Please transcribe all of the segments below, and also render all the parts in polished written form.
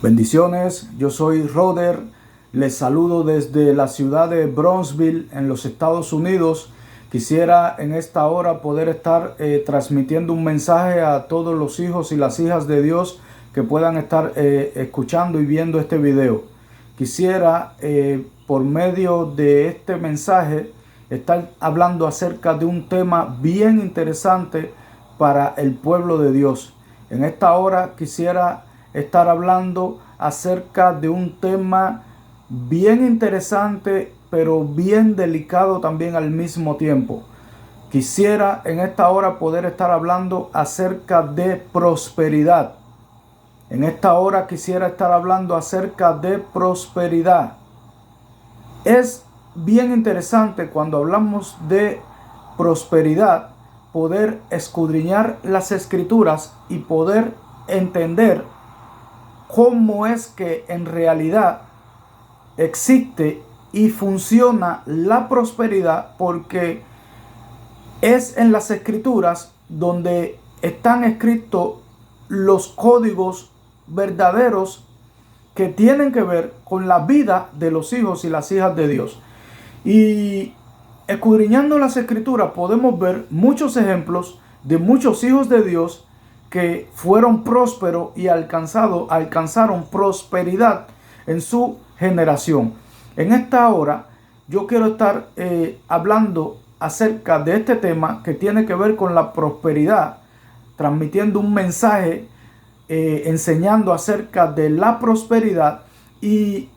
Bendiciones, yo soy Roder, les saludo desde la ciudad de Brownsville en los Estados Unidos. Quisiera en esta hora poder estar transmitiendo un mensaje a todos los hijos y las hijas de Dios que puedan estar escuchando y viendo este video. Quisiera por medio de este mensaje estar hablando acerca de un tema bien interesante para el pueblo de Dios. En esta hora quisiera estar hablando acerca de un tema bien interesante, pero bien delicado también al mismo tiempo. Quisiera en esta hora poder estar hablando acerca de prosperidad. En esta hora quisiera estar hablando acerca de prosperidad. Es bien interesante cuando hablamos de prosperidad poder escudriñar las escrituras y poder entender cómo es que en realidad existe y funciona la prosperidad, porque es en las escrituras donde están escritos los códigos verdaderos que tienen que ver con la vida de los hijos y las hijas de Dios. Y escudriñando las escrituras podemos ver muchos ejemplos de muchos hijos de Dios que fueron prósperos y alcanzaron prosperidad en su generación. En esta hora yo quiero estar hablando acerca de este tema que tiene que ver con la prosperidad, transmitiendo un mensaje enseñando acerca de la prosperidad. Y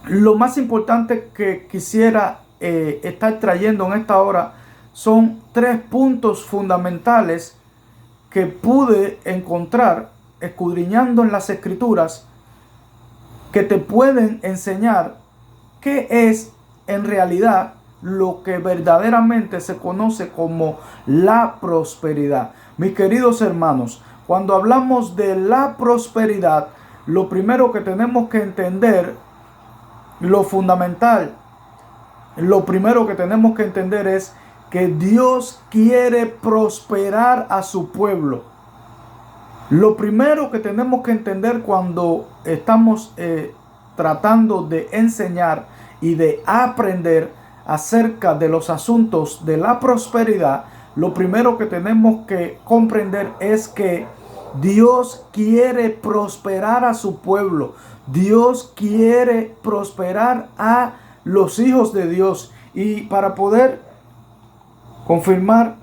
lo más importante que quisiera estar trayendo en esta hora son 3 puntos fundamentales que pude encontrar escudriñando en las escrituras, que te pueden enseñar qué es en realidad lo que verdaderamente se conoce como la prosperidad. Mis queridos hermanos, cuando hablamos de la prosperidad, lo primero que tenemos que entender, lo fundamental, lo primero que tenemos que entender es que Dios quiere prosperar a su pueblo. Lo primero que tenemos que entender cuando estamos tratando de enseñar y de aprender acerca de los asuntos de la prosperidad, lo primero que tenemos que comprender es que Dios quiere prosperar a su pueblo. Dios quiere prosperar a los hijos de Dios. Y para poder confirmar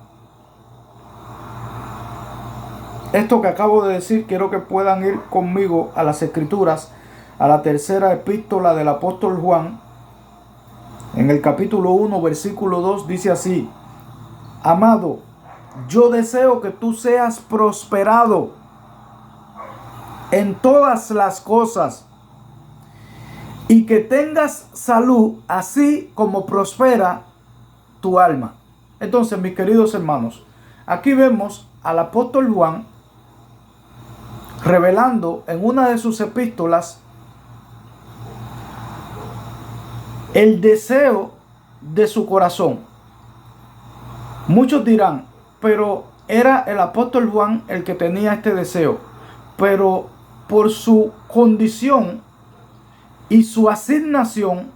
esto que acabo de decir, quiero que puedan ir conmigo a las escrituras, a la tercera epístola del apóstol Juan. En el capítulo 1, versículo 2 dice así: amado, yo deseo que tú seas prosperado en todas las cosas y que tengas salud, así como prospera tu alma. Entonces, mis queridos hermanos, aquí vemos al apóstol Juan revelando en una de sus epístolas el deseo de su corazón. Muchos dirán, pero era el apóstol Juan el que tenía este deseo, pero por su condición y su asignación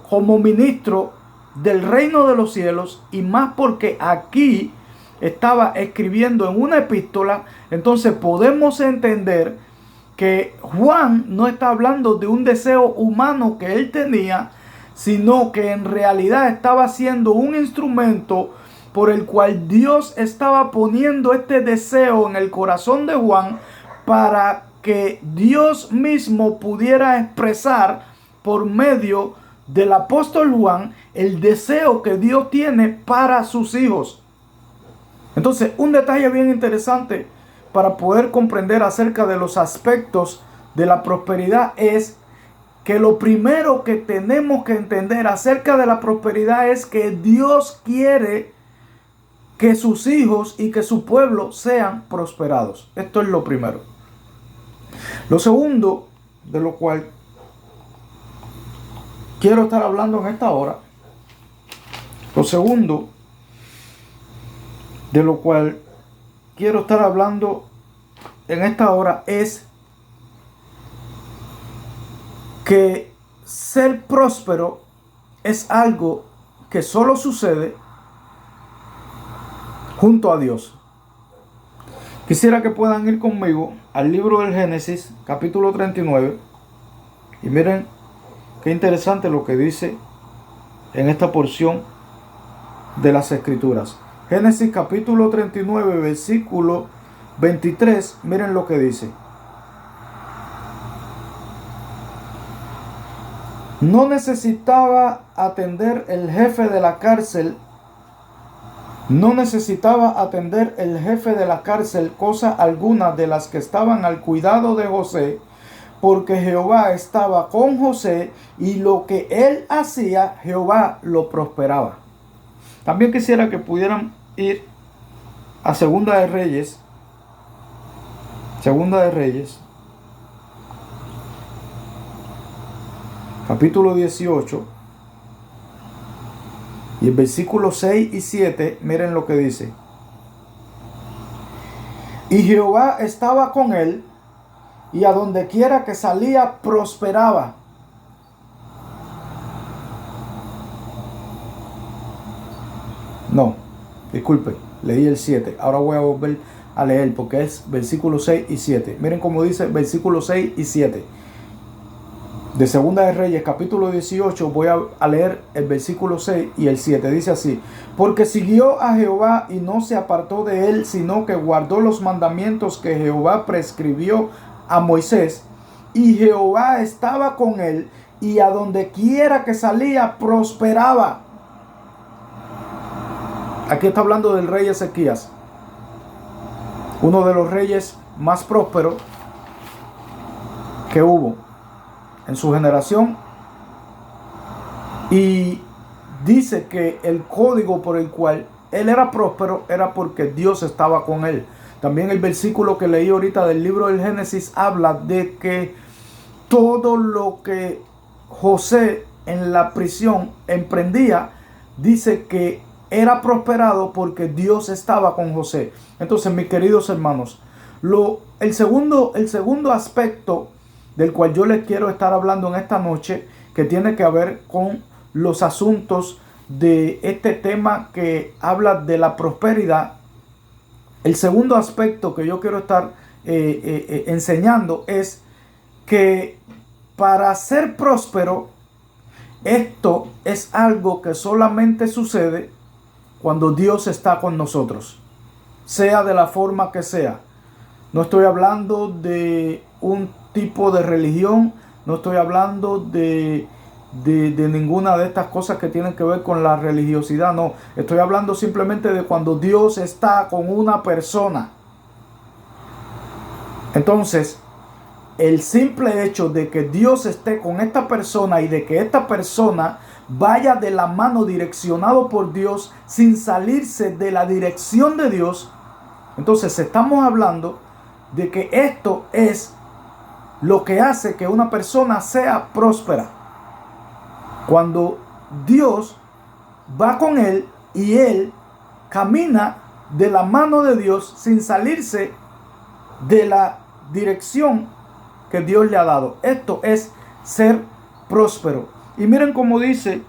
como ministro del reino de los cielos, y más porque aquí estaba escribiendo en una epístola, entonces podemos entender que Juan no está hablando de un deseo humano que él tenía, sino que en realidad estaba siendo un instrumento por el cual Dios estaba poniendo este deseo en el corazón de Juan, para que Dios mismo pudiera expresar por medio del apóstol Juan el deseo que Dios tiene para sus hijos. Entonces, un detalle bien interesante para poder comprender acerca de los aspectos de la prosperidad es que lo primero que tenemos que entender acerca de la prosperidad es que Dios quiere que sus hijos y que su pueblo sean prosperados. Esto es lo primero. Lo segundo, de lo cual quiero estar hablando en esta hora, lo segundo de lo cual quiero estar hablando en esta hora es que ser próspero es algo que solo sucede junto a Dios. Quisiera que puedan ir conmigo al libro del Génesis, capítulo 39, y miren qué interesante lo que dice en esta porción de las Escrituras. Génesis capítulo 39, versículo 23, miren lo que dice. No necesitaba atender el jefe de la cárcel. No necesitaba atender el jefe de la cárcel cosa alguna de las que estaban al cuidado de José, porque Jehová estaba con José y lo que él hacía, Jehová lo prosperaba. También quisiera que pudieran ir a Segunda de Reyes. Segunda de Reyes, capítulo 18. Y el versículo 6 y 7, miren lo que dice. Y Jehová estaba con él, y a donde quiera que salía, prosperaba. No, disculpe, leí el 7. Ahora voy a volver a leer porque es versículo 6 y 7. Miren cómo dice versículo 6 y 7. De Segunda de Reyes, capítulo 18, voy a leer el versículo 6 y el 7. Dice así: porque siguió a Jehová y no se apartó de él, sino que guardó los mandamientos que Jehová prescribió a Moisés. Y Jehová estaba con él, y a donde quiera que salía, prosperaba. Aquí está hablando del rey Ezequías, uno de los reyes más prósperos que hubo en su generación, y dice que el código por el cual él era próspero era porque Dios estaba con él. También el versículo que leí ahorita del libro del Génesis habla de que todo lo que José en la prisión emprendía, dice que era prosperado porque Dios estaba con José. Entonces, mis queridos hermanos, el segundo aspecto del cual yo les quiero estar hablando en esta noche, que tiene que ver con los asuntos de este tema que habla de la prosperidad. El segundo aspecto que yo quiero estar enseñando es que para ser próspero, esto es algo que solamente sucede cuando Dios está con nosotros, sea de la forma que sea. No estoy hablando de un tipo de religión, no estoy hablando de ninguna de estas cosas que tienen que ver con la religiosidad, no. Estoy hablando simplemente de cuando Dios está con una persona. Entonces, el simple hecho de que Dios esté con esta persona y de que esta persona vaya de la mano direccionado por Dios sin salirse de la dirección de Dios, entonces estamos hablando de que esto es lo que hace que una persona sea próspera. Cuando Dios va con él y él camina de la mano de Dios sin salirse de la dirección que Dios le ha dado. Esto es ser próspero. Y miren cómo dice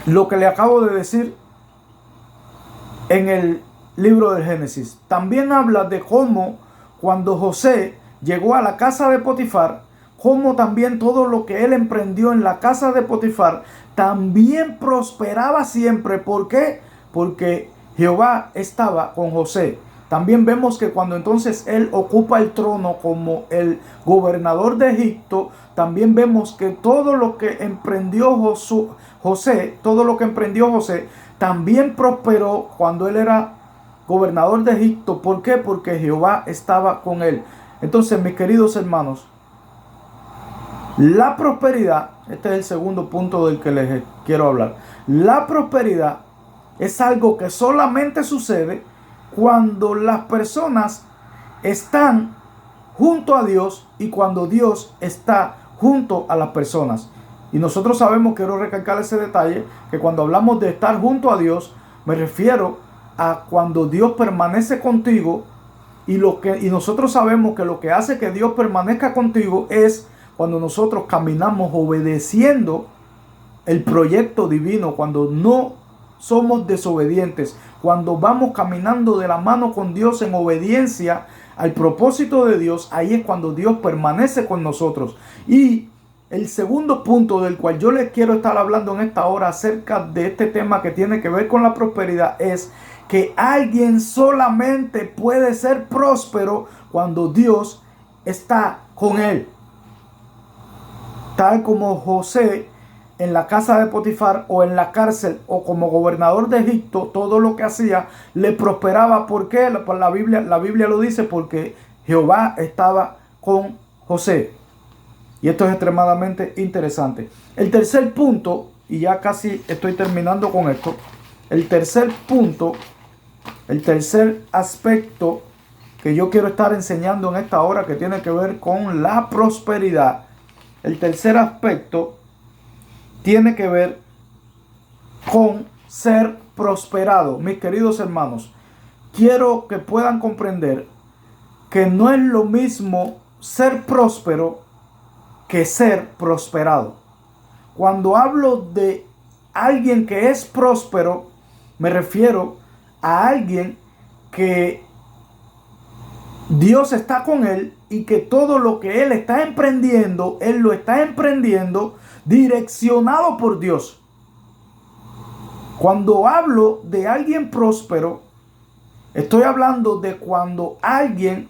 lo que le acabo de decir en el libro del Génesis. También habla de cómo cuando José llegó a la casa de Potifar, cómo también todo lo que él emprendió en la casa de Potifar también prosperaba siempre. ¿Por qué? Porque Jehová estaba con José. También vemos que cuando entonces él ocupa el trono como el gobernador de Egipto, también vemos que todo lo que emprendió José, también prosperó cuando él era gobernador de Egipto. ¿Por qué? Porque Jehová estaba con él. Entonces, mis queridos hermanos, la prosperidad, este es el segundo punto del que les quiero hablar. La prosperidad es algo que solamente sucede cuando las personas están junto a Dios y cuando Dios está junto a las personas. Y nosotros sabemos, quiero recalcar ese detalle, que cuando hablamos de estar junto a Dios, me refiero a cuando Dios permanece contigo, y nosotros sabemos que lo que hace que Dios permanezca contigo es cuando nosotros caminamos obedeciendo el proyecto divino, cuando no somos desobedientes, cuando vamos caminando de la mano con Dios en obediencia al propósito de Dios. Ahí es cuando Dios permanece con nosotros. Y el segundo punto del cual yo les quiero estar hablando en esta hora acerca de este tema que tiene que ver con la prosperidad es que alguien solamente puede ser próspero cuando Dios está con él. Tal como José en la casa de Potifar o en la cárcel o como gobernador de Egipto, todo lo que hacía le prosperaba. ¿Por qué? Pues la Biblia lo dice, porque Jehová estaba con José. Y esto es extremadamente interesante. El tercer punto, y ya casi estoy terminando con esto, el tercer punto, el tercer aspecto que yo quiero estar enseñando en esta hora que tiene que ver con la prosperidad. El tercer aspecto tiene que ver con ser prosperado. Mis queridos hermanos, quiero que puedan comprender que no es lo mismo ser próspero que ser prosperado. Cuando hablo de alguien que es próspero, me refiero a alguien que Dios está con él y que todo lo que él está emprendiendo, él lo está emprendiendo direccionado por Dios. Cuando hablo de alguien próspero, estoy hablando de cuando alguien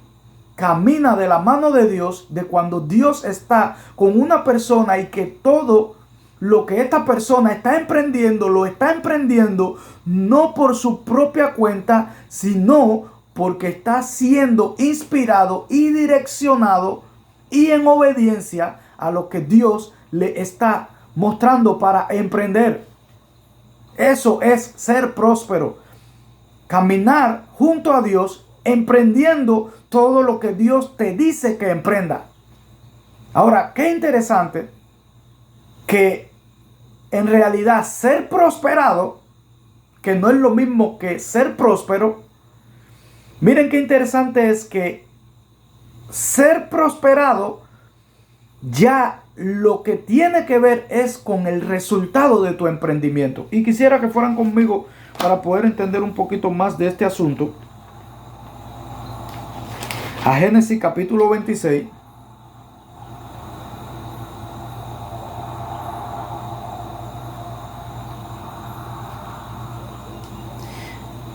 camina de la mano de Dios, de cuando Dios está con una persona y que todo lo que esta persona está emprendiendo, lo está emprendiendo no por su propia cuenta, sino porque está siendo inspirado y direccionado y en obediencia a lo que Dios le está mostrando para emprender. Eso es ser próspero. Caminar junto a Dios, emprendiendo todo lo que Dios te dice que emprenda. Ahora, qué interesante que en realidad ser prosperado, que no es lo mismo que ser próspero. Miren qué interesante es que ser prosperado ya lo que tiene que ver es con el resultado de tu emprendimiento. Y quisiera que fueran conmigo para poder entender un poquito más de este asunto. A Génesis capítulo 26.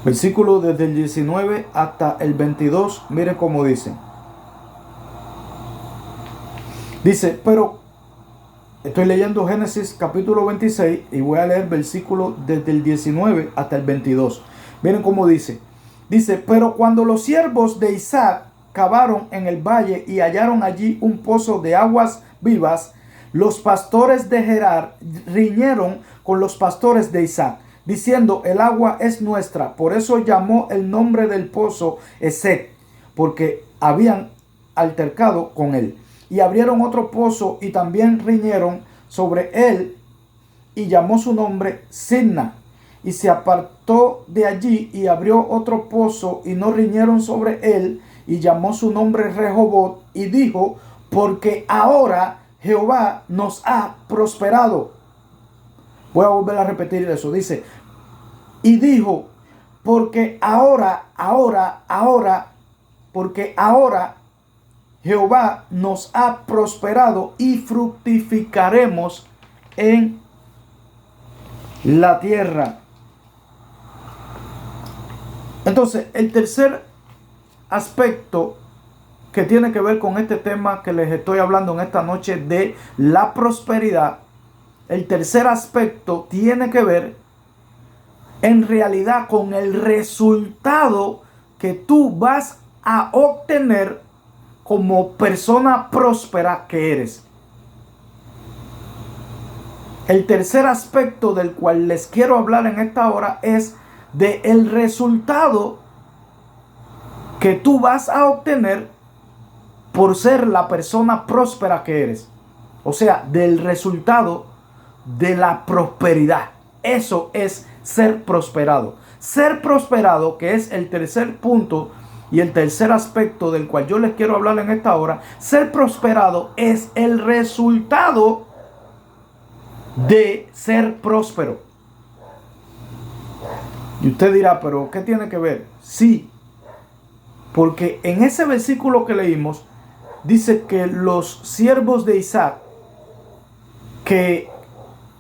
Versículo desde el 19 hasta el 22. Miren cómo dice. Dice, pero estoy leyendo Génesis capítulo 26 y voy a leer versículo desde el 19 hasta el 22. Miren cómo dice. Dice, pero cuando los siervos de Isaac cavaron en el valle y hallaron allí un pozo de aguas vivas, los pastores de Gerar riñeron con los pastores de Isaac, diciendo, el agua es nuestra. Por eso llamó el nombre del pozo Esek, porque habían altercado con él. Y abrieron otro pozo y también riñeron sobre él, y llamó su nombre Sidna. Y se apartó de allí y abrió otro pozo y no riñeron sobre él, y llamó su nombre Rehobot, y dijo, porque ahora Jehová nos ha prosperado. Voy a volver a repetir eso. Dice, y dijo, porque ahora Jehová nos ha prosperado y fructificaremos en la tierra. Entonces, el tercer aspecto que tiene que ver con este tema que les estoy hablando en esta noche de la prosperidad, el tercer aspecto tiene que ver en realidad con el resultado que tú vas a obtener como persona próspera que eres. El tercer aspecto del cual les quiero hablar en esta hora es de el resultado que tú vas a obtener por ser la persona próspera que eres. O sea, del resultado de la prosperidad. Eso es ser prosperado. ser prosperado, que es el tercer punto y el tercer aspecto del cual yo les quiero hablar en esta hora, ser prosperado es el resultado de ser próspero. Y usted dirá, pero ¿qué tiene que ver? Sí, porque en ese versículo que leímos, dice que los siervos de Isaac, que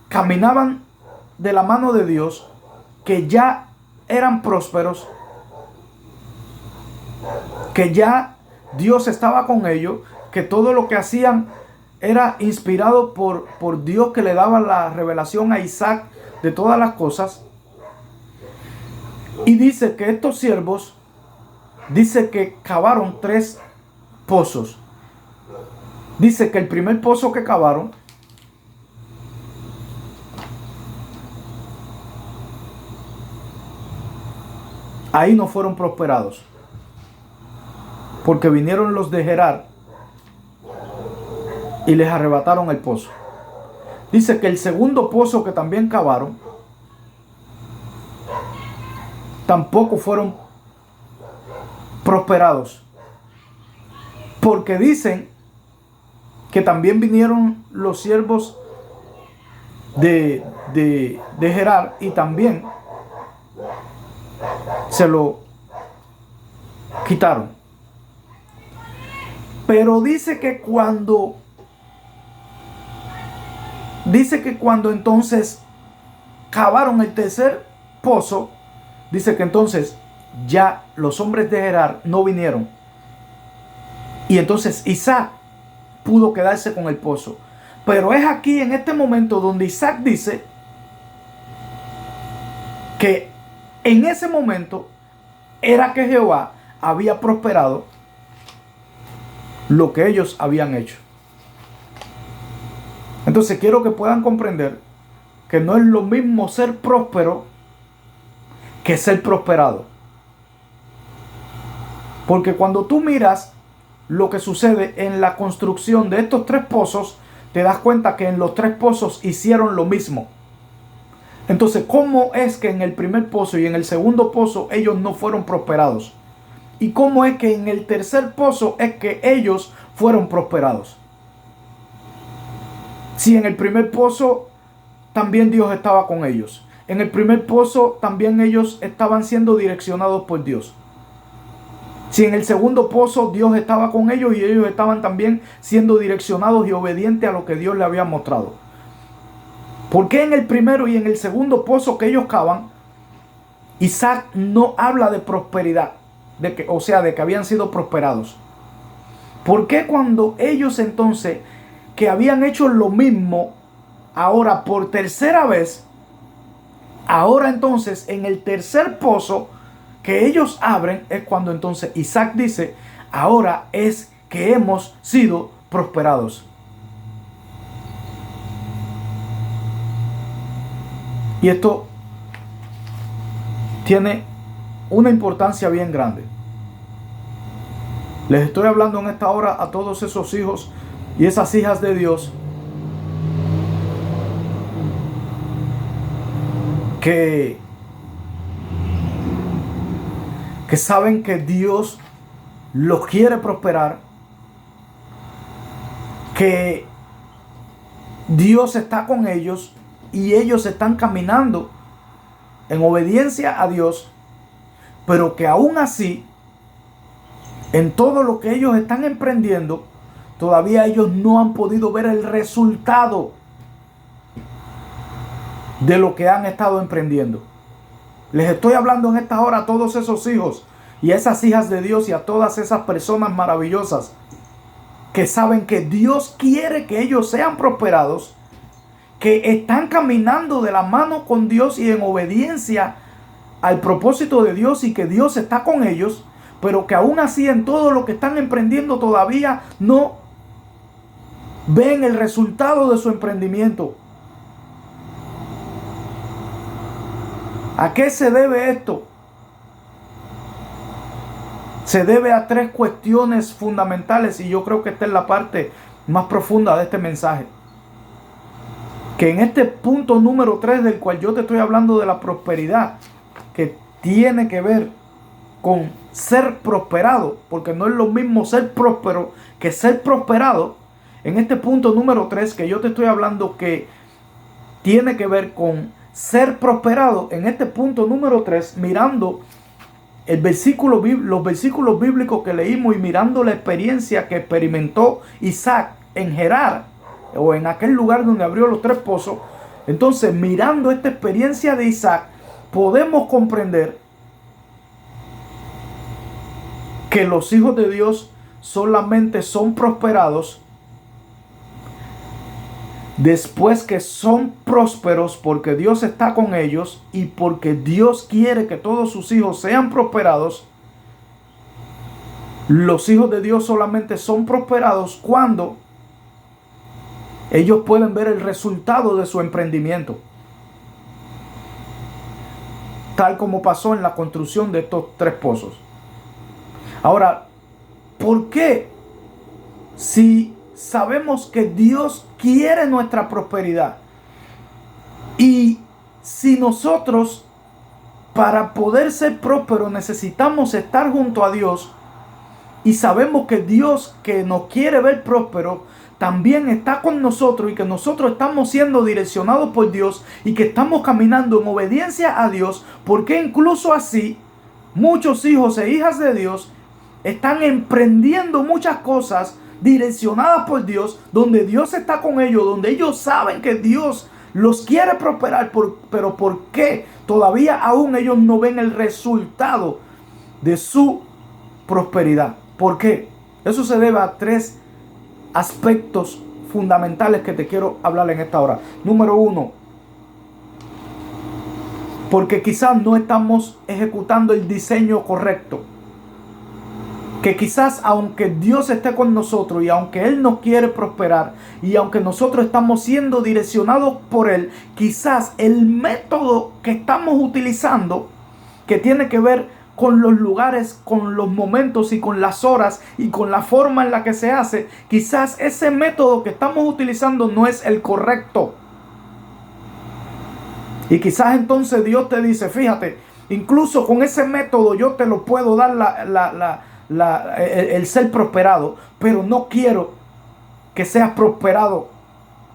caminaban de la mano de Dios, que ya eran prósperos, que ya Dios estaba con ellos, que todo lo que hacían era inspirado por Dios, que le daba la revelación a Isaac de todas las cosas. Y dice que estos siervos, dice que cavaron 3 pozos. Dice que el primer pozo que cavaron, ahí no fueron prosperados, porque vinieron los de Gerar y les arrebataron el pozo. Dice que el segundo pozo que también cavaron, tampoco fueron prosperados, porque dicen que también vinieron los siervos de Gerar y también se lo quitaron. Pero dice que cuando entonces cavaron el tercer pozo, dice que entonces ya los hombres de Gerar no vinieron. Y entonces Isaac pudo quedarse con el pozo. Pero es aquí en este momento donde Isaac dice que en ese momento era que Jehová había prosperado lo que ellos habían hecho. Entonces quiero que puedan comprender que no es lo mismo ser próspero que ser prosperado. Porque cuando tú miras lo que sucede en la construcción de estos 3 pozos, te das cuenta que en los 3 pozos hicieron lo mismo. Entonces, ¿cómo es que en el primer pozo y en el segundo pozo ellos no fueron prosperados? ¿Y cómo es que en el tercer pozo es que ellos fueron prosperados? Si en el primer pozo también Dios estaba con ellos. En el primer pozo también ellos estaban siendo direccionados por Dios. Si en el segundo pozo Dios estaba con ellos y ellos estaban también siendo direccionados y obedientes a lo que Dios les había mostrado. ¿Por qué en el primero y en el segundo pozo que ellos cavan, Isaac no habla de prosperidad? De que habían sido prosperados. ¿Por qué cuando ellos entonces, que habían hecho lo mismo, ahora por tercera vez, ahora entonces en el tercer pozo que ellos abren, es cuando entonces Isaac dice, ahora es que hemos sido prosperados? Y esto tiene una importancia bien grande. Les estoy hablando en esta hora a todos esos hijos y esas hijas de Dios que saben que Dios los quiere prosperar, que Dios está con ellos y ellos están caminando en obediencia a Dios, pero que aún así, en todo lo que ellos están emprendiendo, todavía ellos no han podido ver el resultado de lo que han estado emprendiendo. Les estoy hablando en esta hora a todos esos hijos y a esas hijas de Dios y a todas esas personas maravillosas que saben que Dios quiere que ellos sean prosperados, que están caminando de la mano con Dios y en obediencia al propósito de Dios y que Dios está con ellos, pero que aún así en todo lo que están emprendiendo todavía no ven el resultado de su emprendimiento. ¿A qué se debe esto? Se debe a 3 cuestiones fundamentales y yo creo que esta es la parte más profunda de este mensaje. Que en este punto número 3 del cual yo te estoy hablando de la prosperidad, que tiene que ver con ser prosperado, porque no es lo mismo ser próspero que ser prosperado. En este punto número 3 que yo te estoy hablando, que tiene que ver con ser prosperado, en este punto número 3, mirando los versículos bíblicos que leímos y mirando la experiencia que experimentó Isaac en Gerar, o en aquel lugar donde abrió los 3 pozos. Entonces, mirando esta experiencia de Isaac, podemos comprender que los hijos de Dios solamente son prosperados después que son prósperos, porque Dios está con ellos y porque Dios quiere que todos sus hijos sean prosperados. Los hijos de Dios solamente son prosperados cuando ellos pueden ver el resultado de su emprendimiento, tal como pasó en la construcción de estos 3 pozos. Ahora, ¿por qué? Si sabemos que Dios quiere nuestra prosperidad, y si nosotros, para poder ser prósperos, necesitamos estar junto a Dios, y sabemos que Dios, que nos quiere ver prósperos, también está con nosotros, y que nosotros estamos siendo direccionados por Dios y que estamos caminando en obediencia a Dios, porque incluso así muchos hijos e hijas de Dios están emprendiendo muchas cosas direccionadas por Dios, donde Dios está con ellos, donde ellos saben que Dios los quiere prosperar, pero ¿por qué todavía aún ellos no ven el resultado de su prosperidad? ¿Por qué? Eso se debe a 3 aspectos fundamentales que te quiero hablar en esta hora. Número 1, porque quizás no estamos ejecutando el diseño correcto. Que quizás, aunque Dios esté con nosotros y aunque Él nos quiere prosperar y aunque nosotros estamos siendo direccionados por Él, quizás el método que estamos utilizando, que tiene que ver con los lugares, con los momentos y con las horas y con la forma en la que se hace, quizás ese método que estamos utilizando no es el correcto. Y quizás entonces Dios te dice, fíjate, incluso con ese método yo te lo puedo dar el ser prosperado, pero no quiero que seas prosperado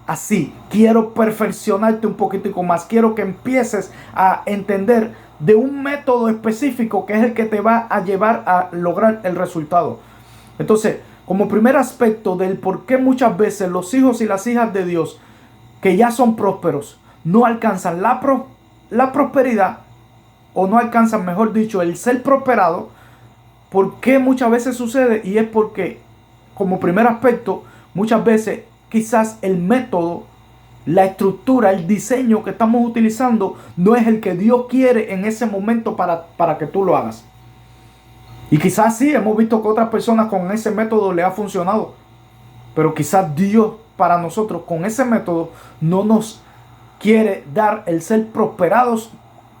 así. Quiero perfeccionarte un poquitico más. Quiero que empieces a entender de un método específico que es el que te va a llevar a lograr el resultado. Entonces, como primer aspecto del por qué muchas veces los hijos y las hijas de Dios que ya son prósperos no alcanzan la prosperidad, o no alcanzan, mejor dicho, el ser prosperado. ¿Por qué muchas veces sucede? Y es porque, como primer aspecto, muchas veces quizás el método, la estructura, el diseño que estamos utilizando no es el que Dios quiere en ese momento para que tú lo hagas. Y quizás sí, hemos visto que otras personas con ese método le ha funcionado, pero quizás Dios para nosotros con ese método no nos quiere dar el ser prosperados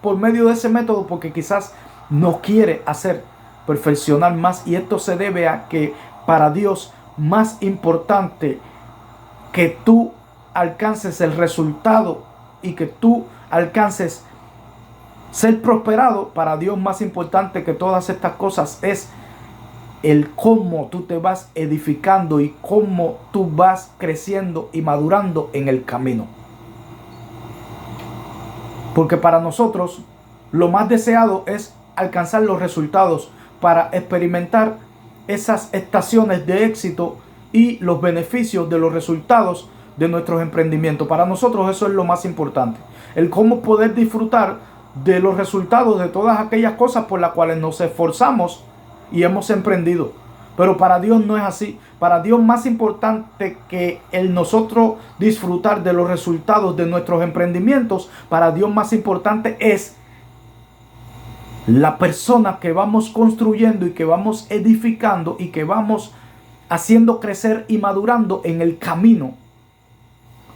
por medio de ese método, porque quizás nos quiere hacer perfeccionar más. Y esto se debe a que para Dios más importante que tú alcances el resultado y que tú alcances ser prosperado, para Dios más importante que todas estas cosas es el cómo tú te vas edificando y cómo tú vas creciendo y madurando en el camino. Porque para nosotros lo más deseado es alcanzar los resultados para experimentar esas estaciones de éxito y los beneficios de los resultados de nuestros emprendimientos. Para nosotros eso es lo más importante. El cómo poder disfrutar de los resultados de todas aquellas cosas por las cuales nos esforzamos y hemos emprendido. Pero para Dios no es así. Para Dios más importante que el nosotros disfrutar de los resultados de nuestros emprendimientos, para Dios más importante es la persona que vamos construyendo y que vamos edificando y que vamos haciendo crecer y madurando en el camino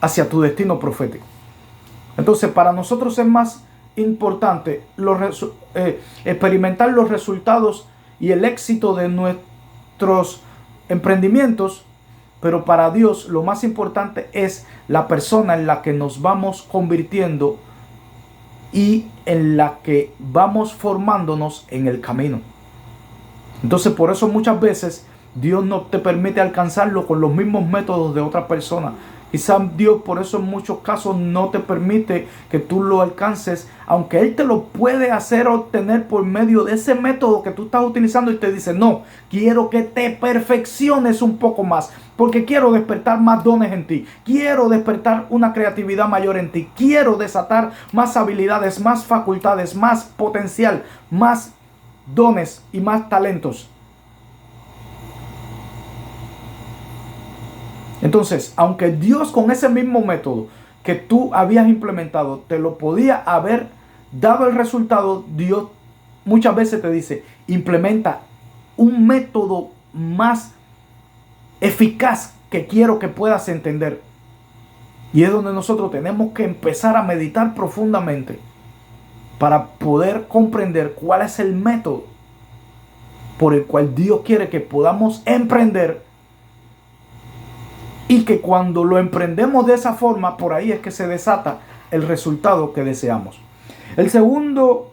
hacia tu destino profético. Entonces, para nosotros es más importante experimentar los resultados y el éxito de nuestros emprendimientos, pero para Dios lo más importante es la persona en la que nos vamos convirtiendo y en la que vamos formándonos en el camino. Entonces, por eso muchas veces Dios no te permite alcanzarlo con los mismos métodos de otra persona. Quizás Dios por eso en muchos casos no te permite que tú lo alcances, aunque Él te lo puede hacer obtener por medio de ese método que tú estás utilizando, y te dice: no, quiero que te perfecciones un poco más, porque quiero despertar más dones en ti, quiero despertar una creatividad mayor en ti, quiero desatar más habilidades, más facultades, más potencial, más dones y más talentos. Entonces, aunque Dios con ese mismo método que tú habías implementado te lo podía haber dado el resultado, Dios muchas veces te dice: implementa un método más eficaz que quiero que puedas entender. Y es donde nosotros tenemos que empezar a meditar profundamente para poder comprender cuál es el método por el cual Dios quiere que podamos emprender. Y que cuando lo emprendemos de esa forma, por ahí es que se desata el resultado que deseamos. El segundo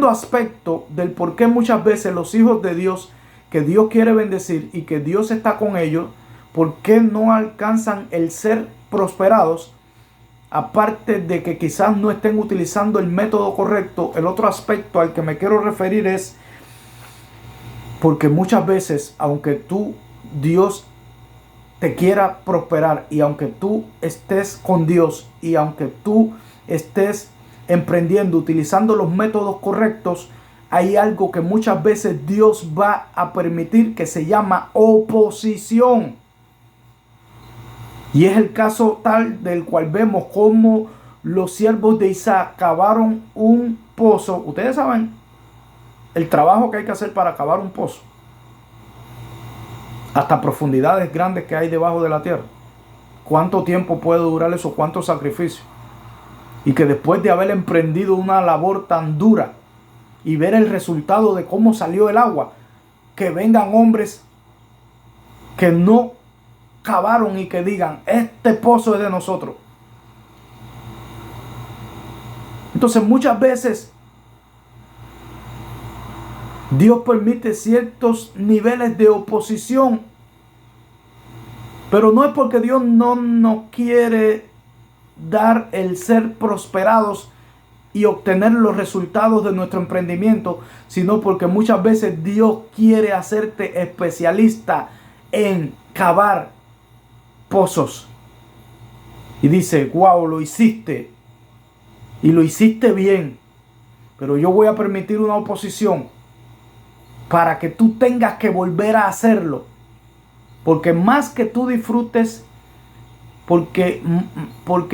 aspecto del por qué muchas veces los hijos de Dios, que Dios quiere bendecir y que Dios está con ellos, por qué no alcanzan el ser prosperados, aparte de que quizás no estén utilizando el método correcto, el otro aspecto al que me quiero referir es porque muchas veces, aunque Dios te quiera prosperar, y aunque tú estés con Dios, y aunque tú estés emprendiendo utilizando los métodos correctos, hay algo que muchas veces Dios va a permitir, que se llama oposición. Y es el caso tal del cual vemos cómo los siervos de Isaac cavaron un pozo. Ustedes saben el trabajo que hay que hacer para cavar un pozo, hasta profundidades grandes que hay debajo de la tierra. ¿Cuánto tiempo puede durar eso? ¿Cuánto sacrificio? Y que después de haber emprendido una labor tan dura y ver el resultado de cómo salió el agua, que vengan hombres que no cavaron y que digan: este pozo es de nosotros. Entonces muchas veces Dios permite ciertos niveles de oposición, pero no es porque Dios no nos quiere dar el ser prosperados y obtener los resultados de nuestro emprendimiento, sino porque muchas veces Dios quiere hacerte especialista en cavar pozos. Y dice: wow, lo hiciste y lo hiciste bien, pero yo voy a permitir una oposición para que tú tengas que volver a hacerlo, porque más que tú disfrutes, porque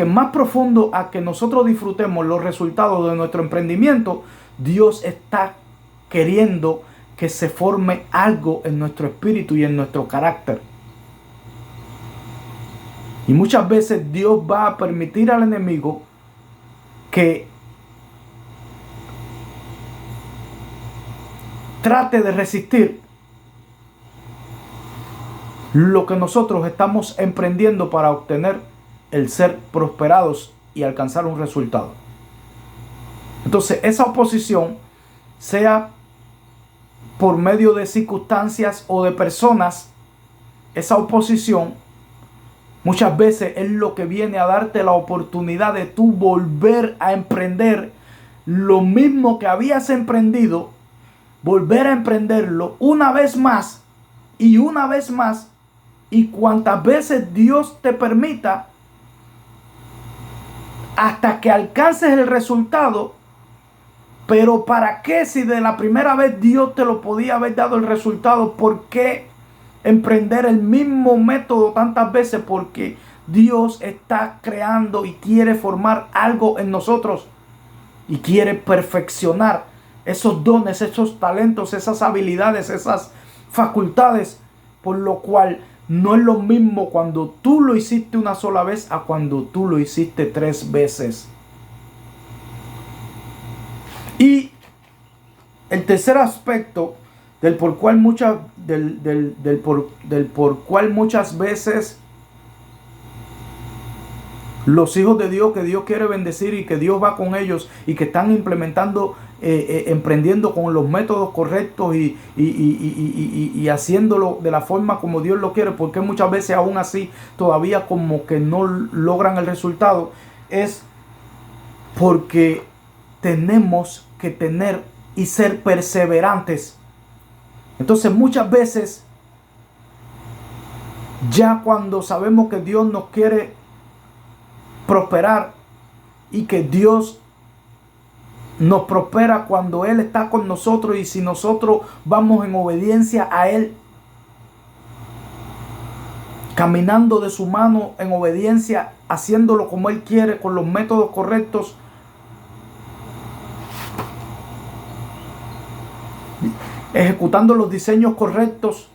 más profundo a que nosotros disfrutemos los resultados de nuestro emprendimiento, Dios está queriendo que se forme algo en nuestro espíritu y en nuestro carácter. Y muchas veces Dios va a permitir al enemigo que trate de resistir lo que nosotros estamos emprendiendo para obtener el ser prosperados y alcanzar un resultado. Entonces, esa oposición, sea por medio de circunstancias o de personas, esa oposición muchas veces es lo que viene a darte la oportunidad de tú volver a emprender lo mismo que habías emprendido, volver a emprenderlo una vez más y una vez más, y cuantas veces Dios te permita, hasta que alcances el resultado. Pero ¿para qué? Si de la primera vez Dios te lo podía haber dado el resultado, ¿por qué emprender el mismo método tantas veces? Porque Dios está creando y quiere formar algo en nosotros y quiere perfeccionar esos dones, esos talentos, esas habilidades, esas facultades, por lo cual no es lo mismo cuando tú lo hiciste una sola vez a cuando tú lo hiciste 3 veces. Y el tercer aspecto del por cual muchas veces Los hijos de Dios que Dios quiere bendecir y que Dios va con ellos y que están implementando, emprendiendo con los métodos correctos y haciéndolo de la forma como Dios lo quiere, porque muchas veces aún así todavía como que no logran el resultado, es porque tenemos que tener y ser perseverantes. Entonces muchas veces, ya cuando sabemos que Dios nos quiere prosperar y que Dios nos prospera cuando Él está con nosotros, y si nosotros vamos en obediencia a Él, caminando de su mano en obediencia, haciéndolo como Él quiere, con los métodos correctos, ejecutando los diseños correctos,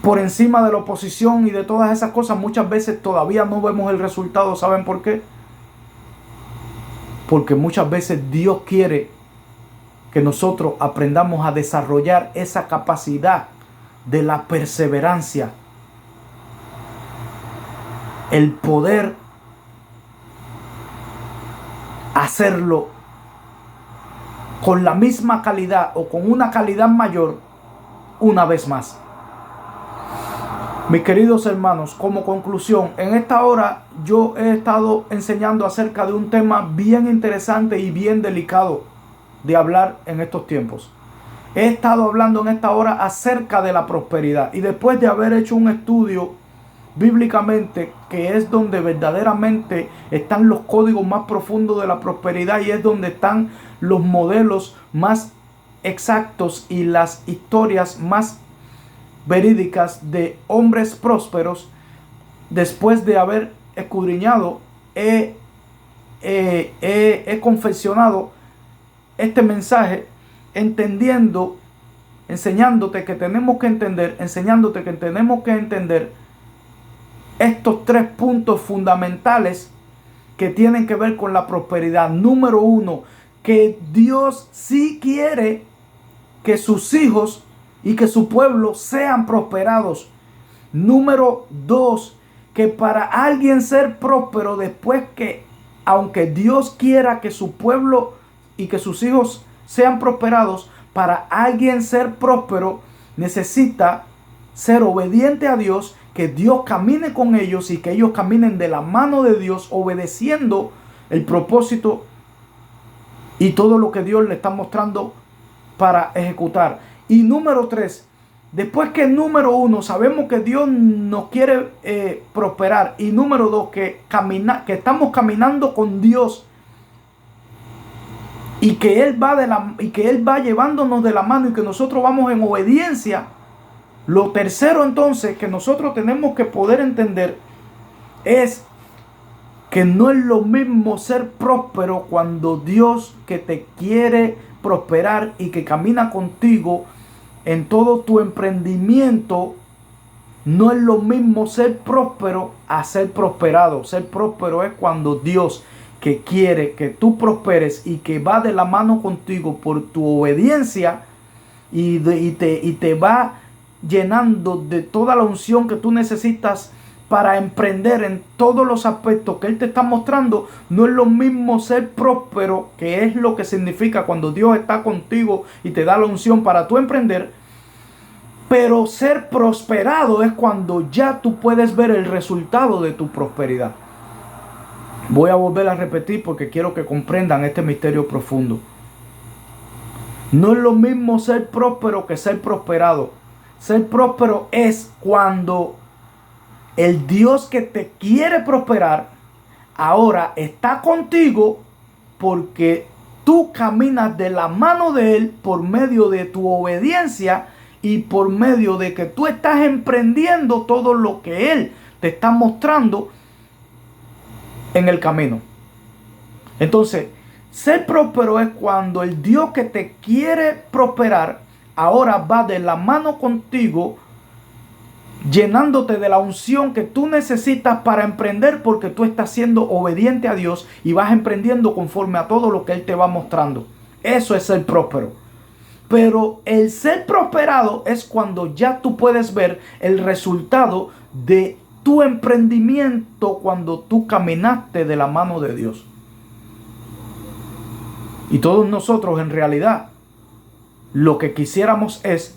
por encima de la oposición y de todas esas cosas, muchas veces todavía no vemos el resultado. ¿Saben por qué? Porque muchas veces Dios quiere que nosotros aprendamos a desarrollar esa capacidad de la perseverancia, el poder hacerlo con la misma calidad o con una calidad mayor una vez más. Mis queridos hermanos, como conclusión, en esta hora yo he estado enseñando acerca de un tema bien interesante y bien delicado de hablar en estos tiempos. He estado hablando en esta hora acerca de la prosperidad, y después de haber hecho un estudio bíblicamente, que es donde verdaderamente están los códigos más profundos de la prosperidad y es donde están los modelos más exactos y las historias más verídicas de hombres prósperos, después de haber escudriñado, he confeccionado este mensaje enseñándote que tenemos que entender estos 3 puntos fundamentales que tienen que ver con la prosperidad. Número 1, que Dios sí quiere que sus hijos y que su pueblo sean prosperados. Número 2, que para alguien ser próspero, después que, aunque Dios quiera que su pueblo y que sus hijos sean prosperados, para alguien ser próspero necesita ser obediente a Dios, que Dios camine con ellos y que ellos caminen de la mano de Dios, obedeciendo el propósito y todo lo que Dios le está mostrando para ejecutar. Y número 3, después que número 1 sabemos que Dios nos quiere prosperar, y número 2 que estamos caminando con Dios y que Él va llevándonos de la mano y que nosotros vamos en obediencia. Lo tercero entonces que nosotros tenemos que poder entender es que no es lo mismo ser próspero cuando Dios, que te quiere prosperar y que camina contigo en todo tu emprendimiento, no es lo mismo ser próspero a ser prosperado. Ser próspero es cuando Dios, que quiere que tú prosperes y que va de la mano contigo por tu obediencia y te va llenando de toda la unción que tú necesitas para emprender en todos los aspectos que Él te está mostrando. No es lo mismo ser próspero, que es lo que significa cuando Dios está contigo y te da la unción para tú emprender. Pero ser prosperado es cuando ya tú puedes ver el resultado de tu prosperidad. Voy a volver a repetir porque quiero que comprendan este misterio profundo. No es lo mismo ser próspero que ser prosperado. Ser próspero es cuando el Dios que te quiere prosperar ahora está contigo, porque tú caminas de la mano de Él por medio de tu obediencia y por medio de que tú estás emprendiendo todo lo que Él te está mostrando en el camino. Entonces, ser próspero es cuando el Dios que te quiere prosperar ahora va de la mano contigo, llenándote de la unción que tú necesitas para emprender, porque tú estás siendo obediente a Dios y vas emprendiendo conforme a todo lo que Él te va mostrando. Eso es ser próspero. Pero el ser prosperado es cuando ya tú puedes ver el resultado de tu emprendimiento cuando tú caminaste de la mano de Dios. Y todos nosotros en realidad lo que quisiéramos es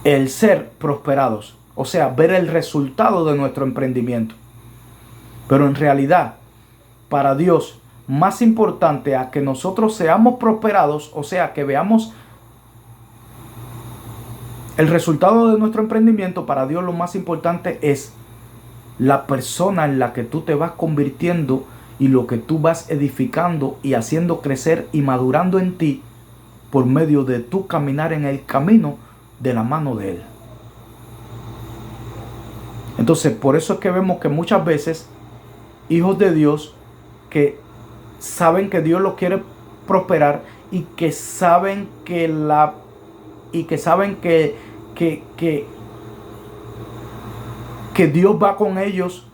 el ser prosperados, o sea, ver el resultado de nuestro emprendimiento. Pero en realidad, para Dios, más importante a que nosotros seamos prosperados, o sea, que veamos el resultado de nuestro emprendimiento, para Dios lo más importante es la persona en la que tú te vas convirtiendo y lo que tú vas edificando y haciendo crecer y madurando en ti por medio de tu caminar en el camino de la mano de Él. Entonces, por eso es que vemos que muchas veces hijos de Dios que saben que Dios los quiere prosperar y que saben que Dios va con ellos,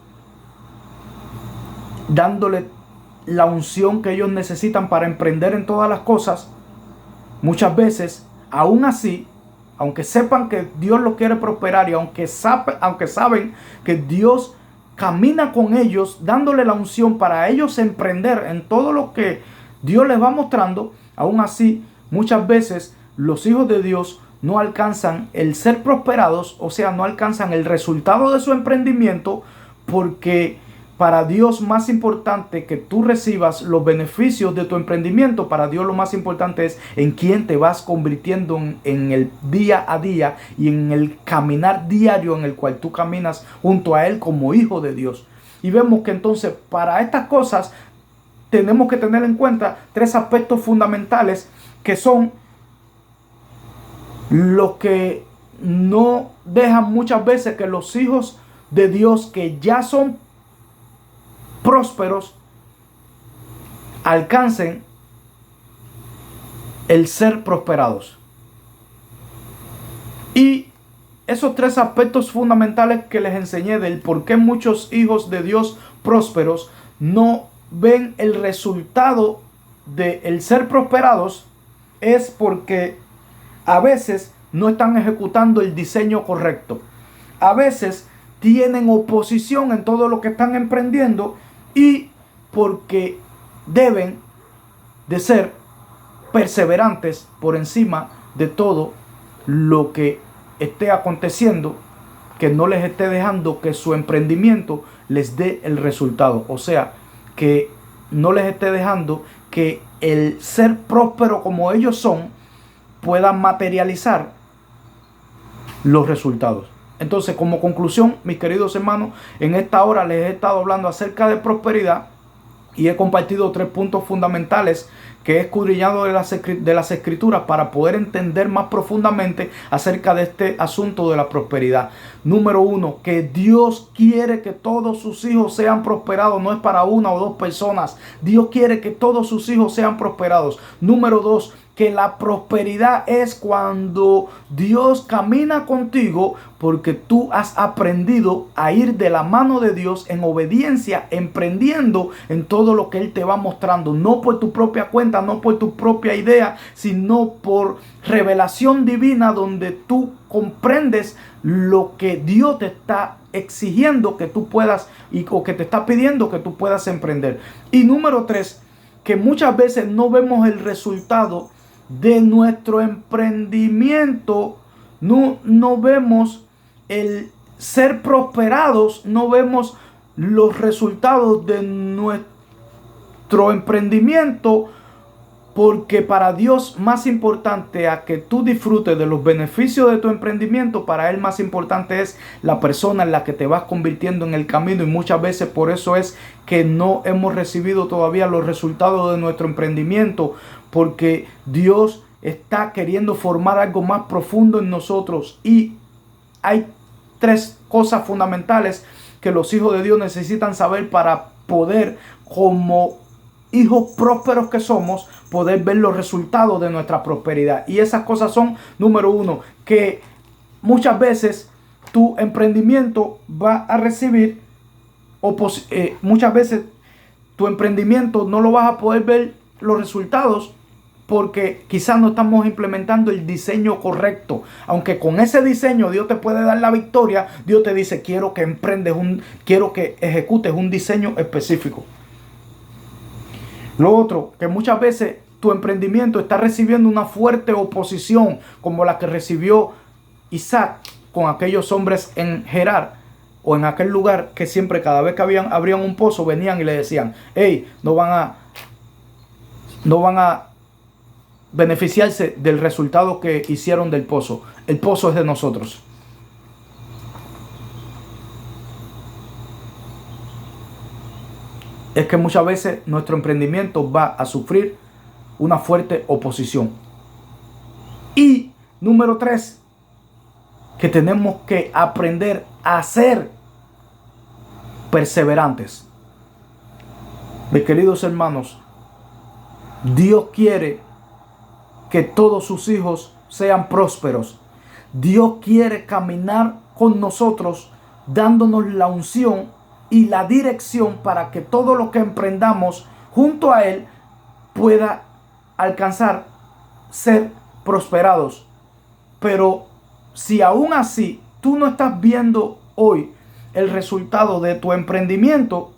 dándole la unción que ellos necesitan para emprender en todas las cosas. Muchas veces, aún así, aunque sepan que Dios los quiere prosperar y aunque saben que Dios camina con ellos, dándole la unción para ellos emprender en todo lo que Dios les va mostrando, aún así, muchas veces los hijos de Dios no alcanzan el ser prosperados, o sea, no alcanzan el resultado de su emprendimiento, porque para Dios más importante que tú recibas los beneficios de tu emprendimiento, para Dios lo más importante es en quién te vas convirtiendo en el día a día y en el caminar diario en el cual tú caminas junto a Él como hijo de Dios. Y vemos que entonces para estas cosas tenemos que tener en cuenta tres aspectos fundamentales que son los que no dejan muchas veces que los hijos de Dios que ya son prósperos alcancen el ser prosperados. Y esos tres aspectos fundamentales que les enseñé del por qué muchos hijos de Dios prósperos no ven el resultado de el ser prosperados es porque a veces no están ejecutando el diseño correcto. A veces tienen oposición en todo lo que están emprendiendo y porque deben de ser perseverantes por encima de todo lo que esté aconteciendo, que no les esté dejando que su emprendimiento les dé el resultado. O sea, que no les esté dejando que el ser próspero como ellos son puedan materializar los resultados. Entonces, como conclusión, mis queridos hermanos, en esta hora les he estado hablando acerca de prosperidad y he compartido tres puntos fundamentales que he escudriñado de las escrituras para poder entender más profundamente acerca de este asunto de la prosperidad. Número uno, que Dios quiere que todos sus hijos sean prosperados, no es para una o dos personas. Dios quiere que todos sus hijos sean prosperados. Número dos, que la prosperidad es cuando Dios camina contigo porque tú has aprendido a ir de la mano de Dios en obediencia, emprendiendo en todo lo que Él te va mostrando, no por tu propia cuenta, no por tu propia idea, sino por revelación divina donde tú comprendes lo que Dios te está exigiendo que tú puedas o que te está pidiendo que tú puedas emprender. Y número tres, que muchas veces no vemos el resultado de nuestro emprendimiento, no vemos el ser prosperados, no vemos los resultados de nuestro emprendimiento, porque para Dios más importante a que tú disfrutes de los beneficios de tu emprendimiento, para Él más importante es la persona en la que te vas convirtiendo en el camino. Y muchas veces por eso es que no hemos recibido todavía los resultados de nuestro emprendimiento, porque Dios está queriendo formar algo más profundo en nosotros. Y hay tres cosas fundamentales que los hijos de Dios necesitan saber para poder, como hijos prósperos que somos, poder ver los resultados de nuestra prosperidad. Y esas cosas son, número uno, que muchas veces tu emprendimiento va a recibir muchas veces tu emprendimiento no lo vas a poder ver los resultados porque quizás no estamos implementando el diseño correcto. Aunque con ese diseño Dios te puede dar la victoria, Dios te dice, quiero que quiero que ejecutes un diseño específico. Lo otro, que muchas veces tu emprendimiento está recibiendo una fuerte oposición, como la que recibió Isaac con aquellos hombres en Gerar, o en aquel lugar, que siempre, cada vez que abrían un pozo, venían y le decían, hey, no van a beneficiarse del resultado que hicieron del pozo. El pozo es de nosotros. Es que muchas veces nuestro emprendimiento va a sufrir una fuerte oposición. Y número 3, que tenemos que aprender a ser perseverantes. Mis queridos hermanos, Dios quiere que todos sus hijos sean prósperos. Dios quiere caminar con nosotros, dándonos la unción y la dirección para que todo lo que emprendamos junto a Él pueda alcanzar ser prosperados. Pero si aún así tú no estás viendo hoy el resultado de tu emprendimiento,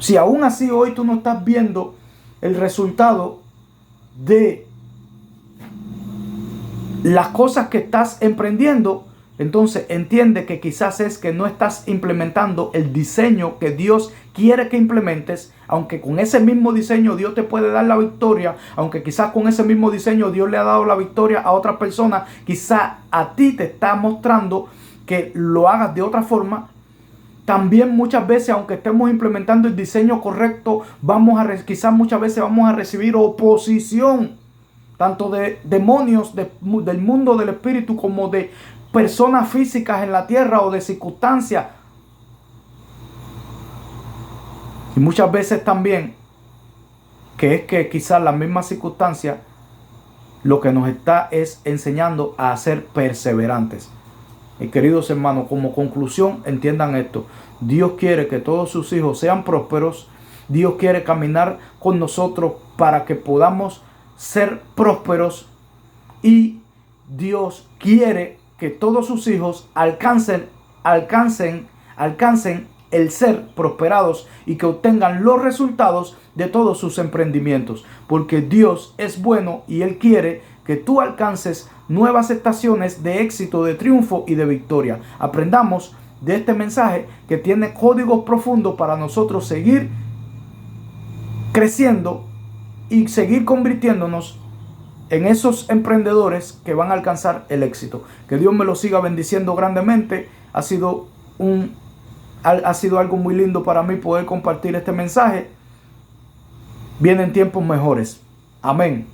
si aún así hoy tú no estás viendo el resultado de las cosas que estás emprendiendo, entonces entiende que quizás es que no estás implementando el diseño que Dios quiere que implementes. Aunque con ese mismo diseño Dios te puede dar la victoria, aunque quizás con ese mismo diseño Dios le ha dado la victoria a otra persona, quizás a ti te está mostrando que lo hagas de otra forma. También muchas veces, aunque estemos implementando el diseño correcto, quizás muchas veces vamos a recibir oposición, tanto de demonios del mundo del espíritu, como de personas físicas en la tierra, o de circunstancias. Y muchas veces también, que es que quizás las mismas circunstancias lo que nos está es enseñando a ser perseverantes. Mis queridos hermanos, como conclusión, entiendan esto. Dios quiere que todos sus hijos sean prósperos. Dios quiere caminar con nosotros para que podamos ser prósperos. Y Dios quiere que todos sus hijos alcancen el ser prosperados y que obtengan los resultados de todos sus emprendimientos. Porque Dios es bueno y Él quiere que tú alcances nuevas estaciones de éxito, de triunfo y de victoria. Aprendamos de este mensaje que tiene códigos profundos para nosotros seguir creciendo y seguir convirtiéndonos en esos emprendedores que van a alcanzar el éxito. Que Dios me lo siga bendiciendo grandemente. Ha sido algo muy lindo para mí poder compartir este mensaje. Vienen tiempos mejores. Amén.